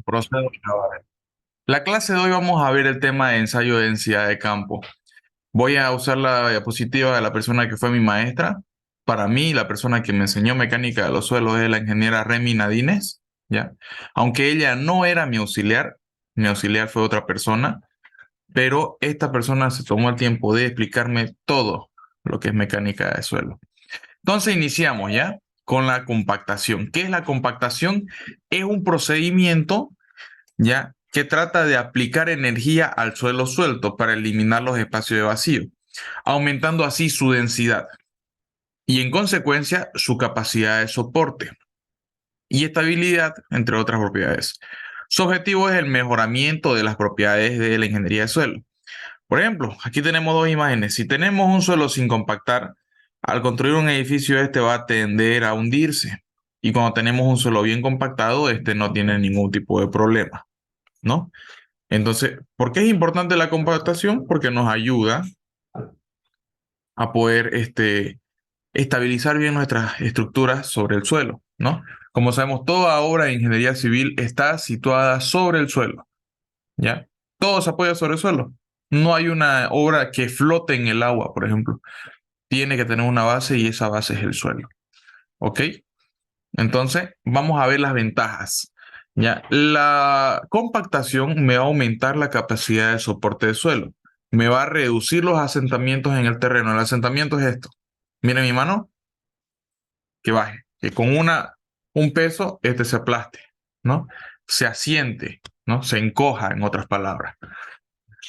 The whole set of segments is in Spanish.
Procedo a grabar. La clase de hoy vamos a ver el tema de ensayo de densidad de campo. Voy a usar la diapositiva de la persona que fue mi maestra. Para mí, la persona que me enseñó mecánica de los suelos es la ingeniera Remy Nadines, ¿ya? Aunque ella no era mi auxiliar fue otra persona, pero esta persona se tomó el tiempo de explicarme todo lo que es mecánica de suelo. Entonces iniciamos, ¿ya? Con la compactación. ¿Qué es la compactación? Es un procedimiento, ¿ya? Que trata de aplicar energía al suelo suelto para eliminar los espacios de vacío, aumentando así su densidad y en consecuencia su capacidad de soporte y estabilidad, entre otras propiedades. Su objetivo es el mejoramiento de las propiedades de la ingeniería de suelo. Por ejemplo, aquí tenemos dos imágenes. Si tenemos un suelo sin compactar, al construir un edificio este va a tender a hundirse. Y cuando tenemos un suelo bien compactado, este no tiene ningún tipo de problema, ¿no? Entonces, ¿por qué es importante la compactación? Porque nos ayuda a poder estabilizar bien nuestras estructuras sobre el suelo, ¿no? Como sabemos, toda obra de ingeniería civil está situada sobre el suelo, ¿ya? Todo se apoya sobre el suelo. No hay una obra que flote en el agua, por ejemplo. Tiene que tener una base y esa base es el suelo, ¿ok? Entonces, vamos a ver las ventajas. Ya, la compactación me va a aumentar la capacidad de soporte de suelo. Me va a reducir los asentamientos en el terreno. El asentamiento es esto. Miren mi mano, que baje. Que con un peso, este se aplaste, ¿no? Se asiente, ¿no? Se encoja, en otras palabras.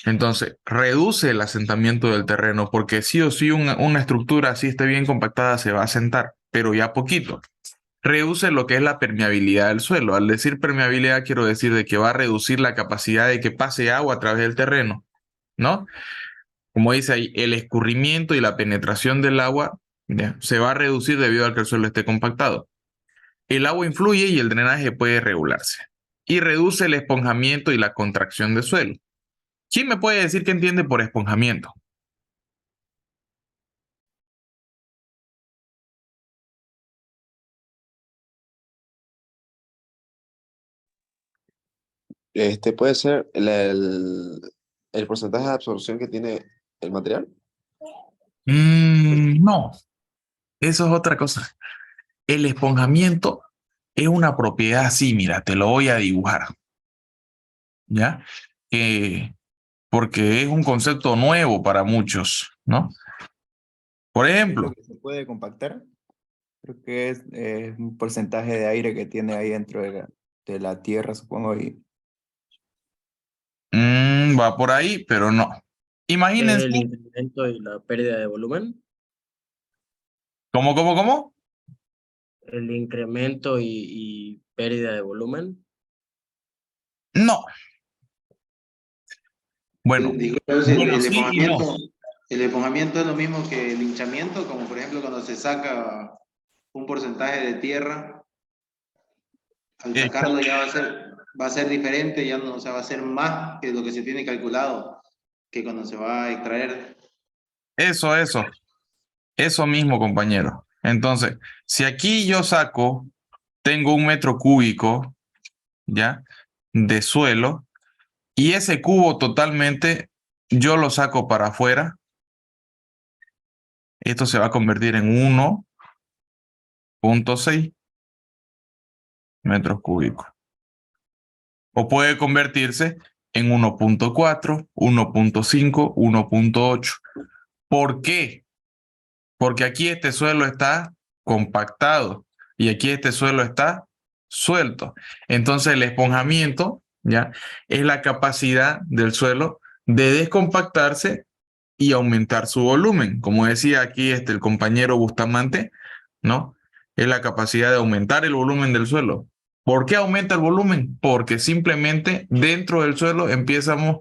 Entonces, reduce el asentamiento del terreno, porque sí o sí una estructura así esté bien compactada se va a asentar, pero ya poquito. Reduce lo que es la permeabilidad del suelo. Al decir permeabilidad, quiero decir de que va a reducir la capacidad de que pase agua a través del terreno, ¿no? Como dice ahí, el escurrimiento y la penetración del agua, ¿ya?, se va a reducir debido a que el suelo esté compactado. El agua influye y el drenaje puede regularse. Y reduce el esponjamiento y la contracción del suelo. ¿Quién me puede decir qué entiende por esponjamiento? Puede ser el porcentaje de absorción que tiene el material. No, eso es otra cosa. El esponjamiento es una propiedad así, mira, te lo voy a dibujar, ¿ya? Porque es un concepto nuevo para muchos, ¿no? Por Es lo ejemplo, que se puede compactar. Creo que es un porcentaje de aire que tiene ahí dentro de la tierra, supongo. Y va por ahí, pero no. Es Imagínense, el incremento y la pérdida de volumen. ¿cómo? El incremento y pérdida de volumen. No. Bueno, Disculpe, bueno, sí y no. el esponjamiento es lo mismo que el hinchamiento, como por ejemplo cuando se saca un porcentaje de tierra, al Está- sacarlo ya va a ser diferente, ya no, o sea, va a ser más que lo que se tiene calculado, que cuando se va a extraer. eso mismo, compañero. Entonces, si aquí yo saco, tengo 1 metro cúbico, ¿ya? De suelo, y ese cubo totalmente yo lo saco para afuera, esto se va a convertir en 1,6 metros cúbicos. O puede convertirse en 1,4, 1,5, 1,8. ¿Por qué? Porque aquí este suelo está compactado y aquí este suelo está suelto. Entonces el esponjamiento, ¿ya?, es la capacidad del suelo de descompactarse y aumentar su volumen. Como decía aquí el compañero Bustamante, ¿no? Es la capacidad de aumentar el volumen del suelo. ¿Por qué aumenta el volumen? Porque simplemente dentro del suelo empezamos,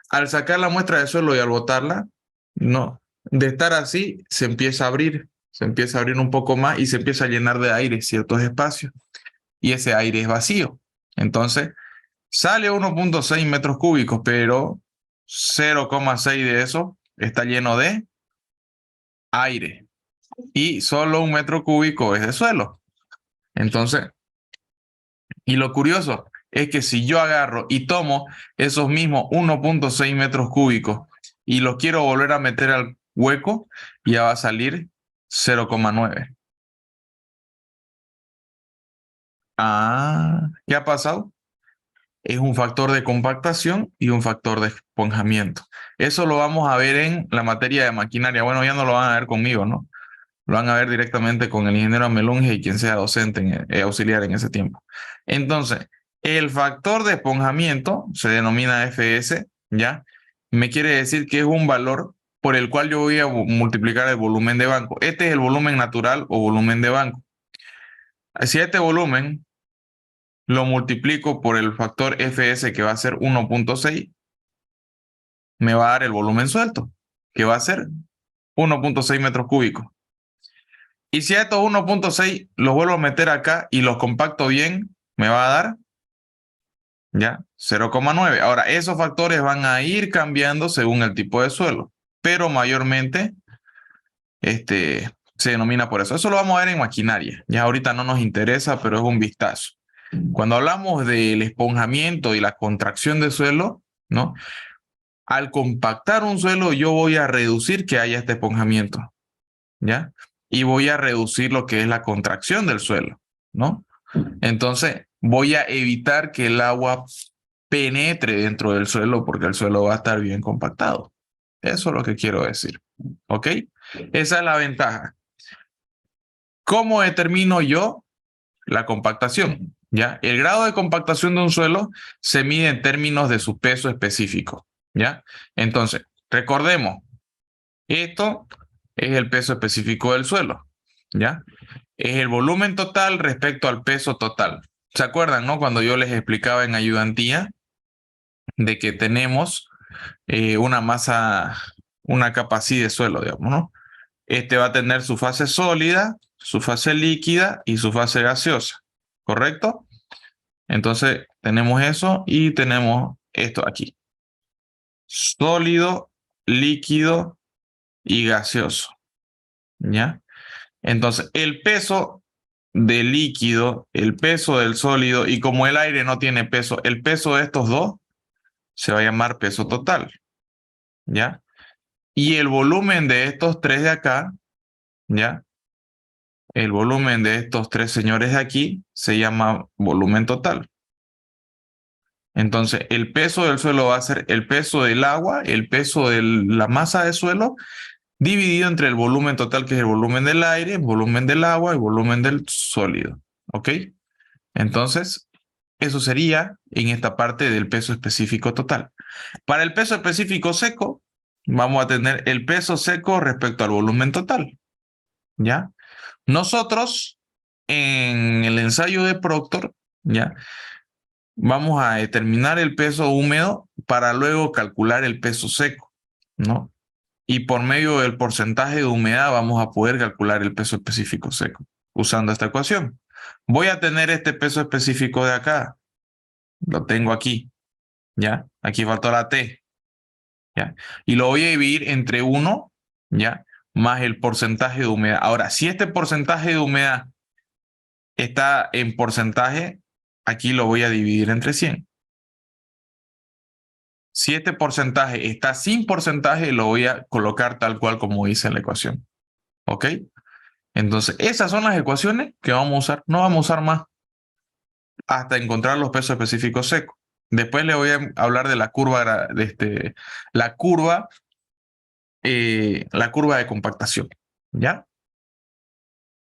al sacar la muestra de suelo y al botarla, no, de estar así, se empieza a abrir un poco más y se empieza a llenar de aire ciertos espacios. Y ese aire es vacío. Entonces, sale 1,6 metros cúbicos, pero 0,6 de eso está lleno de aire. Y solo 1 metro cúbico es de suelo. Entonces, y lo curioso es que si yo agarro y tomo esos mismos 1.6 metros cúbicos y los quiero volver a meter al hueco, ya va a salir 0,9. Ah, ¿qué ha pasado? Es un factor de compactación y un factor de esponjamiento. Eso lo vamos a ver en la materia de maquinaria. Bueno, ya no lo van a ver conmigo, ¿no? Lo van a ver directamente con el ingeniero Amelunge y quien sea docente auxiliar en ese tiempo. Entonces, el factor de esponjamiento se denomina FS, ¿ya? Me quiere decir que es un valor por el cual yo voy a multiplicar el volumen de banco. Este es el volumen natural o volumen de banco. Si este volumen lo multiplico por el factor FS, que va a ser 1.6, me va a dar el volumen suelto, que va a ser 1.6 metros cúbicos. Y si a estos 1.6 los vuelvo a meter acá y los compacto bien, me va a dar ya 0,9. Ahora, esos factores van a ir cambiando según el tipo de suelo, pero mayormente se denomina por eso. Eso lo vamos a ver en maquinaria. Ya ahorita no nos interesa, pero es un vistazo. Cuando hablamos del esponjamiento y la contracción de suelo, ¿no? Al compactar un suelo, yo voy a reducir que haya este esponjamiento, ¿ya? Y voy a reducir lo que es la contracción del suelo, ¿no? Entonces, voy a evitar que el agua penetre dentro del suelo porque el suelo va a estar bien compactado. Eso es lo que quiero decir, ¿ok? Esa es la ventaja. ¿Cómo determino yo la compactación? ¿Ya? El grado de compactación de un suelo se mide en términos de su peso específico, ¿ya? Entonces, recordemos, esto es el peso específico del suelo, ¿ya? Es el volumen total respecto al peso total. ¿Se acuerdan, no? Cuando yo les explicaba en ayudantía de que tenemos una masa, una capa así de suelo, digamos, ¿no? Este va a tener su fase sólida, su fase líquida y su fase gaseosa, ¿correcto? Entonces tenemos eso y tenemos esto aquí. Sólido, líquido y gaseoso, ¿ya? Entonces el peso del líquido, el peso del sólido y como el aire no tiene peso, el peso de estos dos se va a llamar peso total, ¿ya? Y el volumen de estos tres de acá, ¿ya? El volumen de estos tres señores de aquí se llama volumen total. Entonces, el peso del suelo va a ser el peso del agua, el peso de la masa de suelo, dividido entre el volumen total, que es el volumen del aire, el volumen del agua y el volumen del sólido. ¿Ok? Entonces, eso sería en esta parte del peso específico total. Para el peso específico seco, vamos a tener el peso seco respecto al volumen total. ¿Ya? Nosotros, en el ensayo de Proctor, ¿ya? Vamos a determinar el peso húmedo para luego calcular el peso seco, ¿no? Y por medio del porcentaje de humedad vamos a poder calcular el peso específico seco usando esta ecuación. Voy a tener este peso específico de acá. Lo tengo aquí, ¿ya? Aquí faltó la T, ¿ya? Y lo voy a dividir entre 1, ¿ya? Más el porcentaje de humedad. Ahora, si este porcentaje de humedad está en porcentaje, aquí lo voy a dividir entre 100. Si este porcentaje está sin porcentaje, lo voy a colocar tal cual como dice en la ecuación. ¿Ok? Entonces, esas son las ecuaciones que vamos a usar. No vamos a usar más hasta encontrar los pesos específicos secos. Después le voy a hablar de la curva, la curva de compactación. ¿Ya?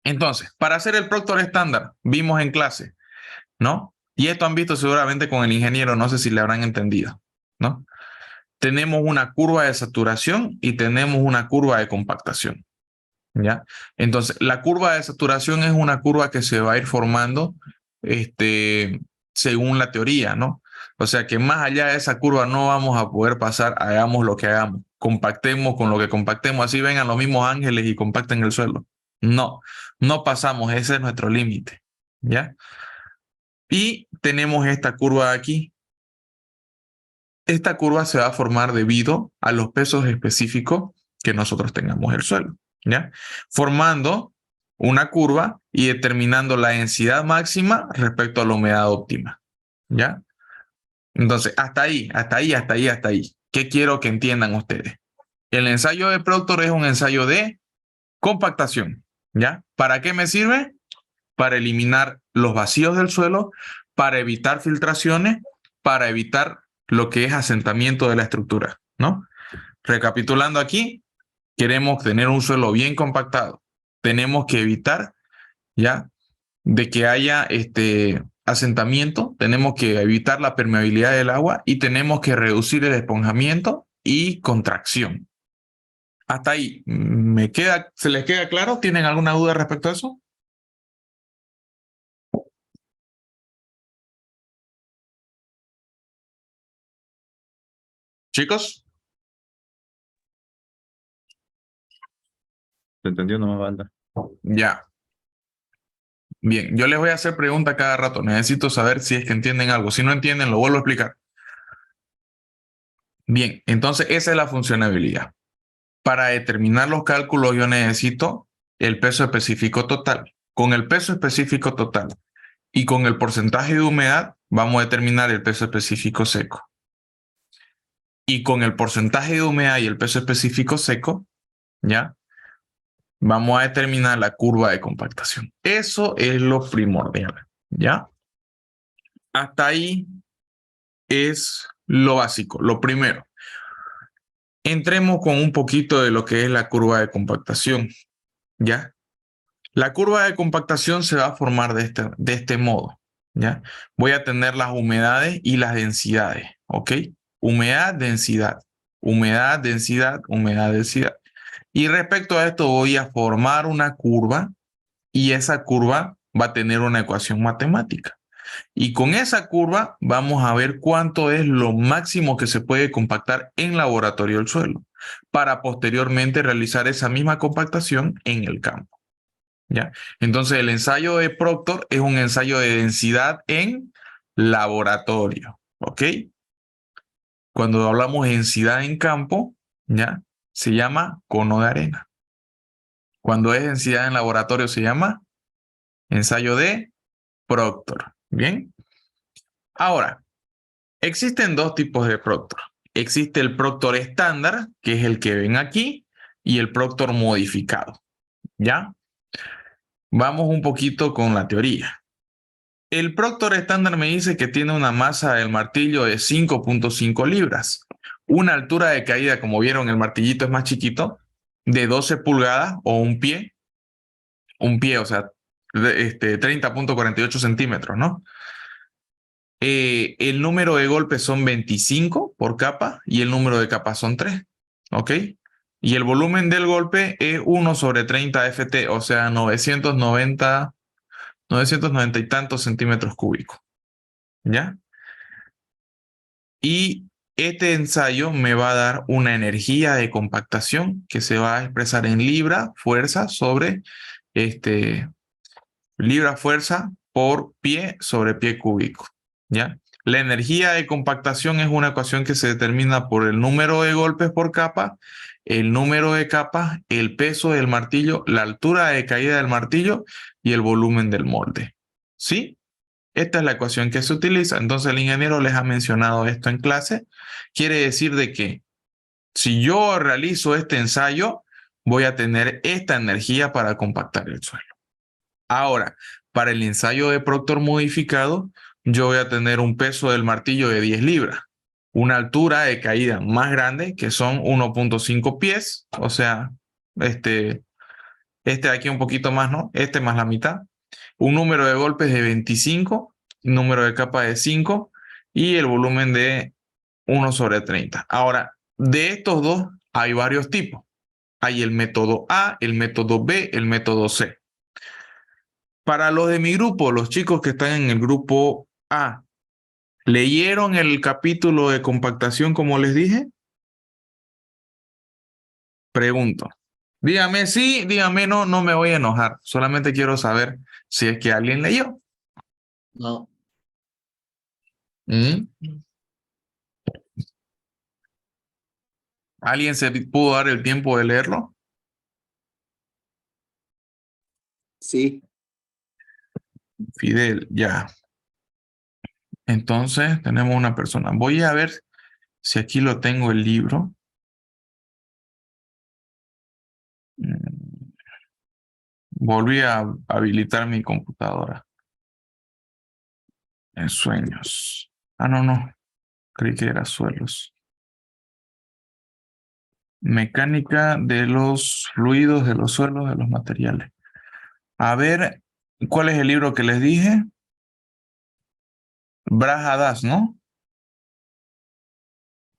Entonces, para hacer el Proctor estándar, vimos en clase, ¿no? Y esto han visto seguramente con el ingeniero, no sé si le habrán entendido, ¿no? Tenemos una curva de saturación y tenemos una curva de compactación, ¿ya? Entonces, la curva de saturación es una curva que se va a ir formando según la teoría, ¿no? O sea que más allá de esa curva no vamos a poder pasar, hagamos lo que hagamos, compactemos con lo que compactemos, así vengan los mismos ángeles y compacten el suelo. No, no pasamos, ese es nuestro límite, ¿ya? Y tenemos esta curva aquí. Esta curva se va a formar debido a los pesos específicos que nosotros tengamos del suelo, ¿ya? Formando una curva y determinando la densidad máxima respecto a la humedad óptima, ¿Ya? Entonces, hasta ahí, hasta ahí, hasta ahí, hasta ahí. ¿Qué quiero que entiendan ustedes? El ensayo de Proctor es un ensayo de compactación, ¿ya? ¿Para qué me sirve? Para eliminar los vacíos del suelo, para evitar filtraciones, para evitar lo que es asentamiento de la estructura, ¿no? Recapitulando aquí, queremos tener un suelo bien compactado. Tenemos que evitar, ¿ya? De que haya asentamiento, tenemos que evitar la permeabilidad del agua y tenemos que reducir el esponjamiento y contracción. Hasta ahí, ¿se les queda claro? ¿Tienen alguna duda respecto a eso? Chicos, ¿Se entendió? No me banda. ya. Bien, yo les voy a hacer preguntas cada rato. Necesito saber si es que entienden algo. Si no entienden, lo vuelvo a explicar. Bien, entonces esa es la funcionabilidad. Para determinar los cálculos yo necesito el peso específico total. Con el peso específico total y con el porcentaje de humedad vamos a determinar el peso específico seco. Y con el porcentaje de humedad y el peso específico seco, ¿ya? Vamos a determinar la curva de compactación. Eso es lo primordial, ¿ya? Hasta ahí es lo básico, lo primero. Entremos con un poquito de lo que es la curva de compactación, ¿ya? La curva de compactación se va a formar de este modo, ¿ya? Voy a tener las humedades y las densidades, ¿ok? Humedad, densidad, humedad, densidad, humedad, densidad. Y respecto a esto voy a formar una curva y esa curva va a tener una ecuación matemática. Y con esa curva vamos a ver cuánto es lo máximo que se puede compactar en laboratorio el suelo para posteriormente realizar esa misma compactación en el campo. ¿Ya? Entonces el ensayo de Proctor es un ensayo de densidad en laboratorio. ¿Ok? Cuando hablamos de densidad en campo, ¿ya? Se llama cono de arena. Cuando es densidad en laboratorio se llama ensayo de Proctor. ¿Bien? Ahora, existen dos tipos de Proctor. Existe el Proctor estándar, que es el que ven aquí, y el Proctor modificado. ¿Ya? Vamos un poquito con la teoría. El Proctor estándar me dice que tiene una masa del martillo de 5.5 libras, una altura de caída, como vieron, el martillito es más chiquito, de 12 pulgadas o un pie, o sea, 30.48 centímetros, ¿no? El número de golpes son 25 por capa y el número de capas son 3, ¿ok? Y el volumen del golpe es 1 sobre 30 FT, o sea, 990 y tantos centímetros cúbicos, ¿ya? Y este ensayo me va a dar una energía de compactación que se va a expresar en libra fuerza sobre libra fuerza por pie sobre pie cúbico, ¿ya? La energía de compactación es una ecuación que se determina por el número de golpes por capa, el número de capas, el peso del martillo, la altura de caída del martillo y el volumen del molde. ¿Sí? Esta es la ecuación que se utiliza. Entonces el ingeniero les ha mencionado esto en clase. Quiere decir de que si yo realizo este ensayo, voy a tener esta energía para compactar el suelo. Ahora, para el ensayo de Proctor modificado, yo voy a tener un peso del martillo de 10 libras, una altura de caída más grande, que son 1.5 pies, o sea, este de aquí un poquito más, ¿no? Este más la mitad. Un número de golpes de 25, número de capas de 5 y el volumen de 1 sobre 30. Ahora, de estos dos hay varios tipos. Hay el método A, el método B, el método C. Para los de mi grupo, los chicos que están en el grupo A, ¿leyeron el capítulo de compactación como les dije? Pregunto. Dígame sí, dígame no, no me voy a enojar. Solamente quiero saber si es que alguien leyó. No. ¿Mm? ¿Alguien se pudo dar el tiempo de leerlo? Sí. Fidel, ya. Entonces, tenemos una persona. Voy a ver si aquí lo tengo el libro. Volví a habilitar mi computadora. En sueños. Ah, no. Creí que era suelos. Mecánica de los fluidos, de los suelos, de los materiales. A ver, ¿cuál es el libro que les dije? Bras Haddad, ¿no?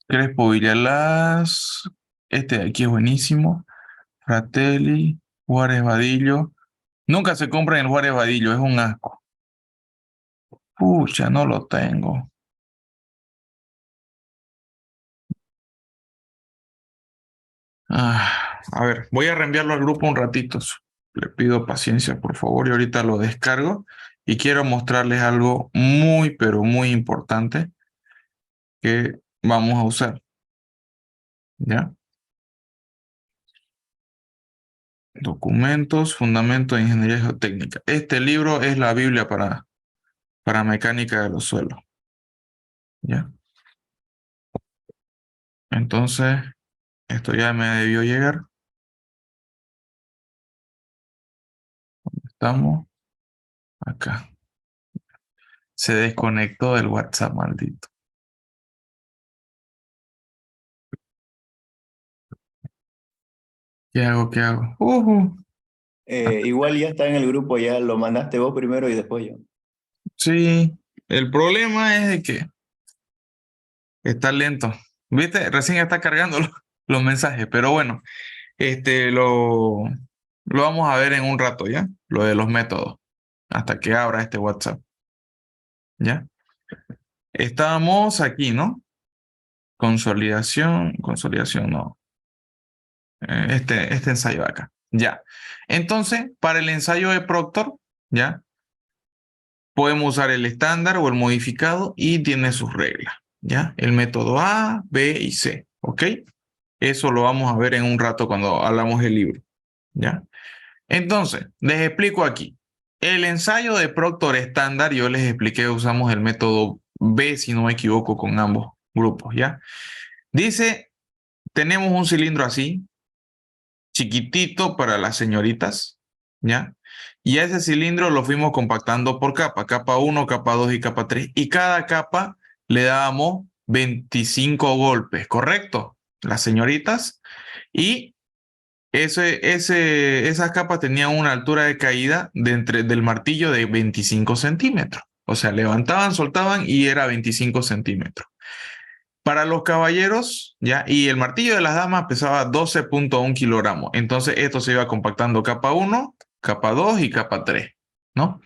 Crespo Villalas. Este de aquí es buenísimo. Fratelli, Juárez Vadillo. Nunca se compra en el Juárez Vadillo, es un asco. Pucha, no lo tengo. A ver, voy a reenviarlo al grupo un ratito. Le pido paciencia, por favor, y ahorita lo descargo. Y quiero mostrarles algo muy, pero muy importante que vamos a usar. ¿Ya? Documentos, Fundamentos de Ingeniería Geotécnica. Este libro es la Biblia para mecánica de los suelos. ¿Ya? Entonces, esto ya me debió llegar. Estamos acá. Se desconectó del WhatsApp, maldito. ¿Qué hago? ¿Qué hago? Igual ya está en el grupo, ya lo mandaste vos primero y después yo. Sí, el problema es de que está lento. ¿Viste? Recién está cargando los mensajes, pero bueno, lo vamos a ver en un rato, ¿ya? Lo de los métodos, hasta que abra este WhatsApp, ¿ya? Estábamos aquí, ¿no? Consolidación no. Este ensayo de acá, ya. Entonces, para el ensayo de Proctor, ¿ya? Podemos usar el estándar o el modificado y tiene sus reglas, ¿ya? El método A, B y C, ¿ok? Eso lo vamos a ver en un rato cuando hablamos del libro, ¿ya? Entonces, les explico aquí. El ensayo de Proctor estándar, yo les expliqué que usamos el método B, si no me equivoco, con ambos grupos, ¿ya? Dice, tenemos un cilindro así, chiquitito para las señoritas, ¿ya? Y a ese cilindro lo fuimos compactando por capa 1, capa 2 y capa 3. Y cada capa le dábamos 25 golpes, ¿correcto? Las señoritas. Y esas capas tenían una altura de caída del martillo de 25 centímetros. O sea, levantaban, soltaban y era 25 centímetros. Para los caballeros, ¿ya? Y el martillo de las damas pesaba 12.1 kilogramos. Entonces, esto se iba compactando capa 1, capa 2 y capa 3, ¿no?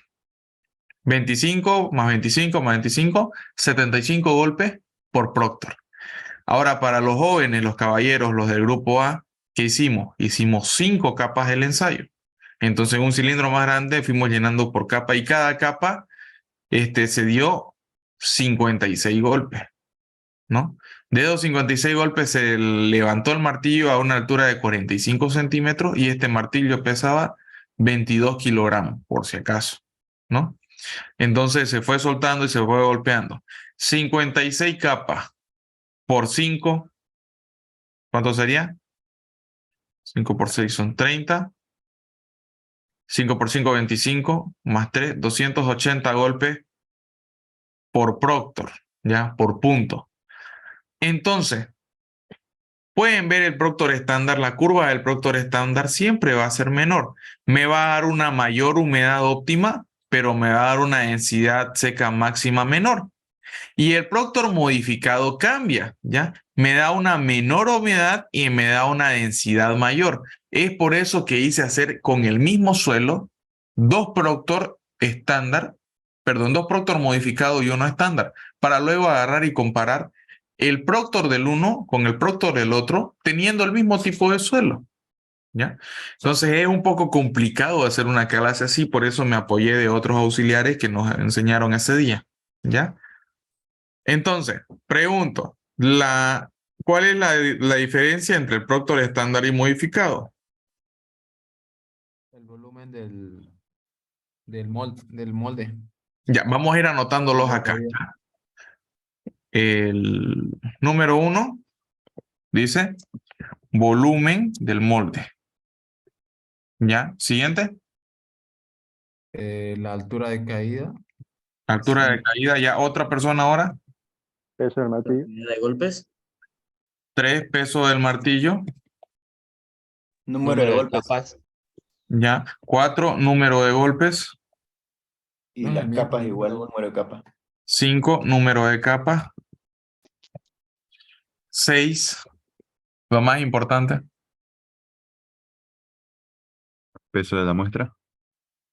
25 más 25 más 25, 75 golpes por Proctor. Ahora, para los jóvenes, los caballeros, los del grupo A, ¿qué hicimos? Hicimos 5 capas del ensayo. Entonces, en un cilindro más grande fuimos llenando por capa y cada capa se dio 56 golpes, ¿no? De esos 56 golpes se levantó el martillo a una altura de 45 centímetros y este martillo pesaba 22 kilogramos, por si acaso, ¿no? Entonces se fue soltando y se fue golpeando. 56 capas por 5, ¿cuánto sería? 5 por 6 son 30. 5 por 5, 25, más 3, 280 golpes por Proctor, ¿ya? Por punto. Entonces, pueden ver el Proctor estándar, la curva del Proctor estándar siempre va a ser menor. Me va a dar una mayor humedad óptima, pero me va a dar una densidad seca máxima menor. Y el Proctor modificado cambia, ¿ya? Me da una menor humedad y me da una densidad mayor. Es por eso que hice hacer con el mismo suelo dos Proctor estándar, perdón, dos Proctor modificado y uno estándar, para luego agarrar y comparar el Proctor del uno con el Proctor del otro, teniendo el mismo tipo de suelo, ¿ya? Entonces es un poco complicado hacer una clase así, por eso me apoyé de otros auxiliares que nos enseñaron ese día, ¿ya? Entonces, pregunto, ¿cuál es la diferencia entre el Proctor estándar y modificado? El volumen del molde. Ya, vamos a ir anotándolos La acá. caída. El número 1 dice volumen del molde. ¿Ya? Siguiente. La altura de caída. Altura de Sí. caída. Ya otra persona ahora. Peso del martillo. Cantidad de golpes. 3, peso del martillo. Número de golpes. capas. Ya. 4, número de golpes. Y No es las el mismo capas igual, número. número de capas. 5, número de capas. 6, lo más importante. Peso de la muestra.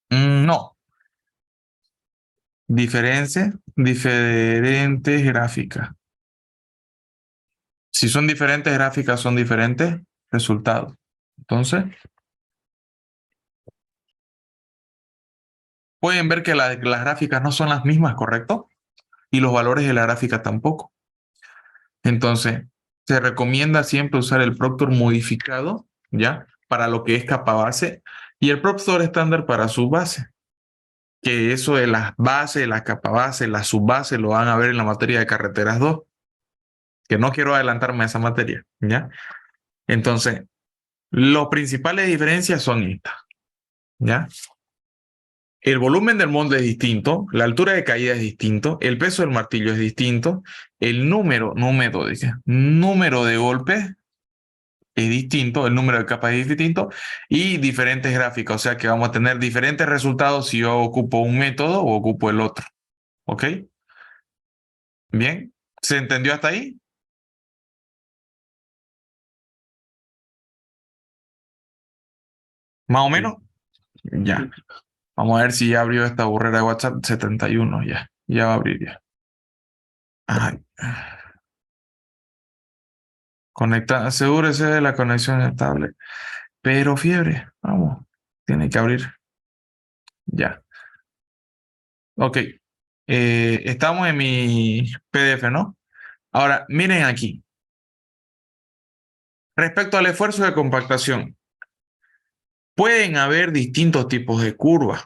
No. Diferentes gráficas. Si son diferentes gráficas, son diferentes resultados. Entonces, pueden ver que las gráficas no son las mismas, ¿correcto? Y los valores de la gráfica tampoco. Entonces, se recomienda siempre usar el Proctor modificado, ¿ya? Para lo que es capa base y el Proctor estándar para subbase. Que eso de las bases, la capa base, la subbase lo van a ver en la materia de carreteras 2, que no quiero adelantarme a esa materia, ¿ya? Entonces, las principales diferencias son estas, ¿ya? El volumen del molde es distinto, la altura de caída es distinto, el peso del martillo es distinto, el número de golpes es distinto, el número de capas es distinto y diferentes gráficas, o sea que vamos a tener diferentes resultados si yo ocupo un método o ocupo el otro. ¿Ok? Bien, ¿se entendió hasta ahí? ¿Más o menos? Ya. Vamos a ver si ya abrió esta burrera de WhatsApp 71 ya. Ya va a abrir ya. Ay. Asegúrese de la conexión estable. Pero fiebre, vamos. Tiene que abrir. Ya. Ok. Estamos en mi PDF, ¿no? Ahora, miren aquí. Respecto al esfuerzo de compactación, pueden haber distintos tipos de curvas,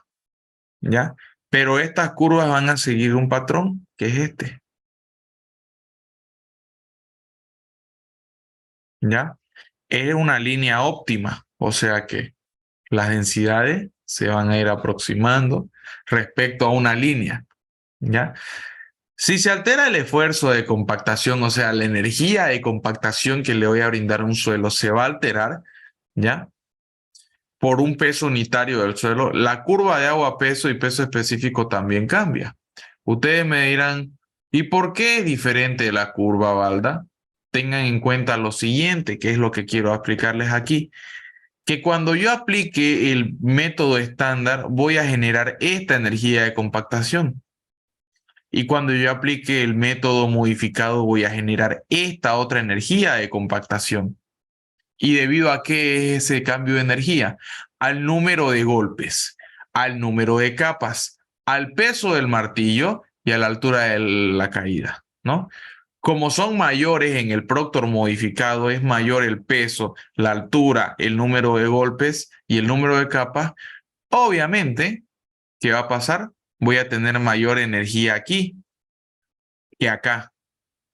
¿ya? Pero estas curvas van a seguir un patrón, que es este. ¿Ya? Es una línea óptima, o sea que las densidades se van a ir aproximando respecto a una línea, ¿ya? Si se altera el esfuerzo de compactación, o sea, la energía de compactación que le voy a brindar a un suelo se va a alterar, ¿ya? Por un peso unitario del suelo, la curva de agua-peso y peso específico también cambia. Ustedes me dirán, ¿y por qué es diferente la curva, Balda? Tengan en cuenta lo siguiente, que es lo que quiero explicarles aquí, que cuando yo aplique el método estándar, voy a generar esta energía de compactación. Y cuando yo aplique el método modificado, voy a generar esta otra energía de compactación. ¿Y debido a qué es ese cambio de energía? Al número de golpes, al número de capas, al peso del martillo y a la altura de la caída, ¿no? Como son mayores en el Proctor modificado, es mayor el peso, la altura, el número de golpes y el número de capas, obviamente, ¿qué va a pasar? Voy a tener mayor energía aquí que acá.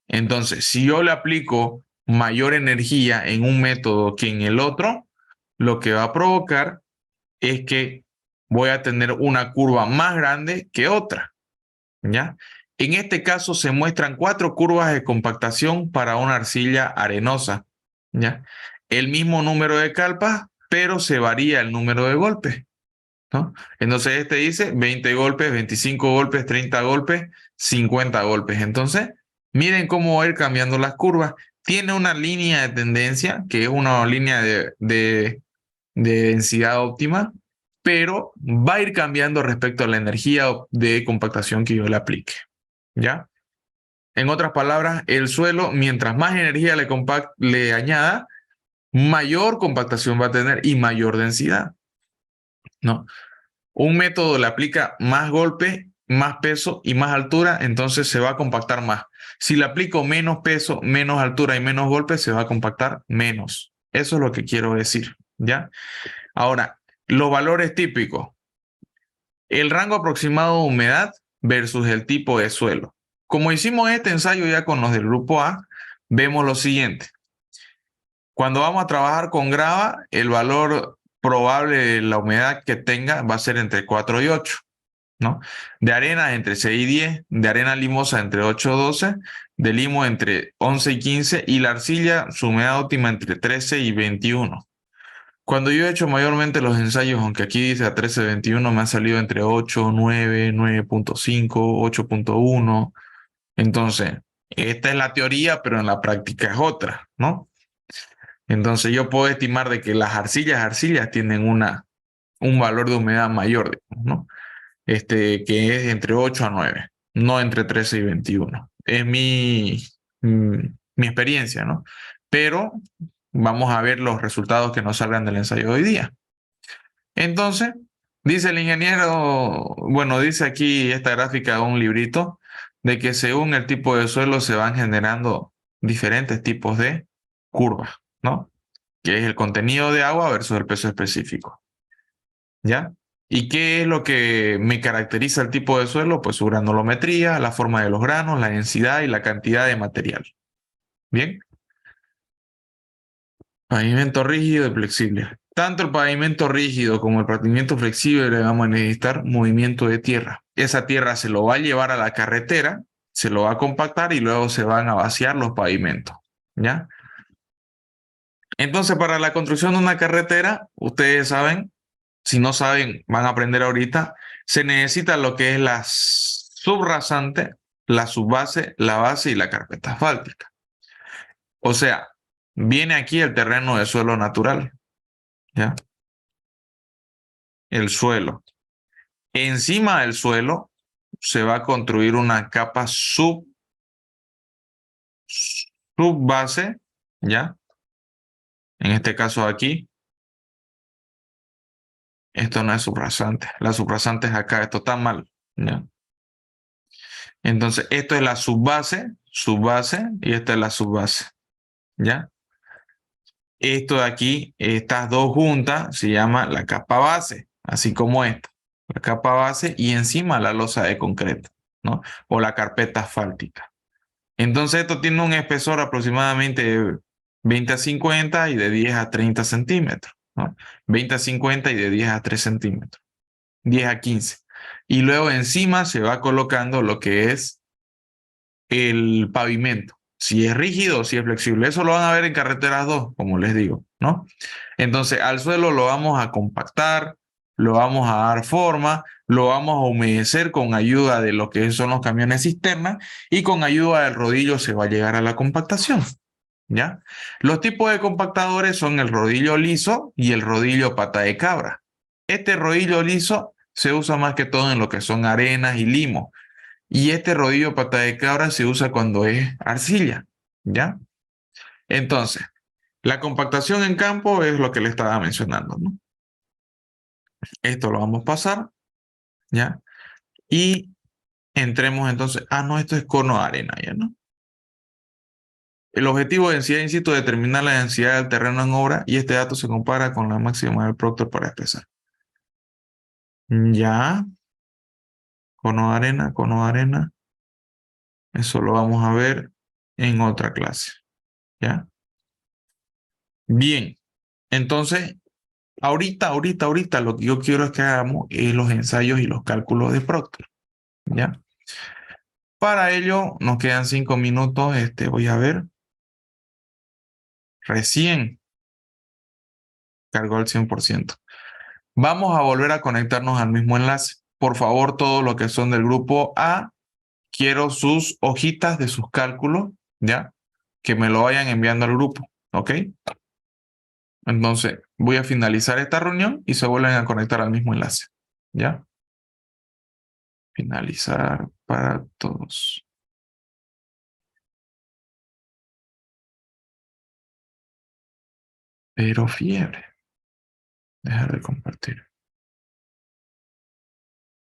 Entonces, si yo le aplico mayor energía en un método que en el otro, lo que va a provocar es que voy a tener una curva más grande que otra, ¿ya? En este caso se muestran 4 curvas de compactación para una arcilla arenosa, ¿ya? El mismo número de capas, pero se varía el número de golpes, ¿no? Entonces este dice 20 golpes, 25 golpes, 30 golpes, 50 golpes. Entonces, miren cómo va a ir cambiando las curvas. Tiene una línea de tendencia, que es una línea de densidad óptima, pero va a ir cambiando respecto a la energía de compactación que yo le aplique, ¿ya? En otras palabras, el suelo, mientras más energía le añada, mayor compactación va a tener y mayor densidad, ¿no? Un método le aplica más golpe, más peso y más altura, entonces se va a compactar más. Si le aplico menos peso, menos altura y menos golpe, se va a compactar menos. Eso es lo que quiero decir, ¿ya? Ahora, los valores típicos. El rango aproximado de humedad versus el tipo de suelo. Como hicimos este ensayo ya con los del grupo A, vemos lo siguiente. Cuando vamos a trabajar con grava, el valor probable de la humedad que tenga va a ser entre 4 y 8, ¿no? De arena entre 6 y 10, de arena limosa entre 8 y 12, de limo entre 11 y 15 y la arcilla, su humedad óptima entre 13 y 21. Cuando yo he hecho mayormente los ensayos, aunque aquí dice a 13, 21, me ha salido entre 8, 9, 9.5, 8.1. Entonces, esta es la teoría, pero en la práctica es otra, ¿no? Entonces yo puedo estimar de que las arcillas tienen un valor de humedad mayor, digamos, ¿no? Que es entre 8 a 9, no entre 13 y 21. Es mi experiencia, ¿no? Pero vamos a ver los resultados que nos salgan del ensayo de hoy día. Entonces, dice el ingeniero, bueno, dice aquí esta gráfica de un librito, de que según el tipo de suelo se van generando diferentes tipos de curvas, ¿no? Que es el contenido de agua versus el peso específico. ¿Ya? ¿Y qué es lo que me caracteriza el tipo de suelo? Pues su granulometría, la forma de los granos, la densidad y la cantidad de material. ¿Bien? Pavimento rígido y flexible. Tanto el pavimento rígido como el pavimento flexible le vamos a necesitar movimiento de tierra. Esa tierra se lo va a llevar a la carretera, se lo va a compactar y luego se van a vaciar los pavimentos. ¿Ya? Entonces, para la construcción de una carretera, ustedes saben, si no saben, van a aprender ahorita, se necesita lo que es la subrasante, la subbase, la base y la carpeta asfáltica. O sea, viene aquí el terreno de suelo natural, ¿ya? El suelo. Encima del suelo se va a construir una capa subbase, ¿ya? En este caso aquí, esto no es subrasante. La subrasante es acá, esto está mal, ¿ya? Entonces, esto es la subbase, y esta es la subbase, ¿ya? Esto de aquí, estas dos juntas, se llama la capa base, así como esta. La capa base y encima la losa de concreto, ¿no? O la carpeta asfáltica. Entonces, esto tiene un espesor aproximadamente de 20 a 50 y de 10 a 30 centímetros, ¿no? 20 a 50 y de 10 a 3 centímetros. 10 a 15. Y luego encima se va colocando lo que es el pavimento, si es rígido o si es flexible. Eso lo van a ver en carreteras 2, como les digo, ¿no? Entonces, al suelo lo vamos a compactar, lo vamos a dar forma, lo vamos a humedecer con ayuda de lo que son los camiones cisterna y con ayuda del rodillo se va a llegar a la compactación, ¿ya? Los tipos de compactadores son el rodillo liso y el rodillo pata de cabra. Este rodillo liso se usa más que todo en lo que son arenas y limos. Y este rodillo pata de cabra se usa cuando es arcilla, ¿ya? Entonces, la compactación en campo es lo que le estaba mencionando, ¿no? Esto lo vamos a pasar, ¿ya? Y entremos entonces, no, esto es cono de arena, ¿ya no? El objetivo de densidad in situ es determinar la densidad del terreno en obra y este dato se compara con la máxima del Proctor para expresar. Ya, cono de arena, cono de arena. Eso lo vamos a ver en otra clase, ¿ya? Bien, entonces, ahorita, lo que yo quiero es que hagamos los ensayos y los cálculos de Proctor, ¿ya? Para ello, nos quedan 5 minutos, voy a ver. Recién cargó el 100%. Vamos a volver a conectarnos al mismo enlace. Por favor, todos los que son del grupo A, quiero sus hojitas de sus cálculos, ¿ya? Que me lo vayan enviando al grupo, ¿ok? Entonces, voy a finalizar esta reunión y se vuelven a conectar al mismo enlace, ¿ya? Finalizar para todos. Pero fiebre. Dejar de compartir.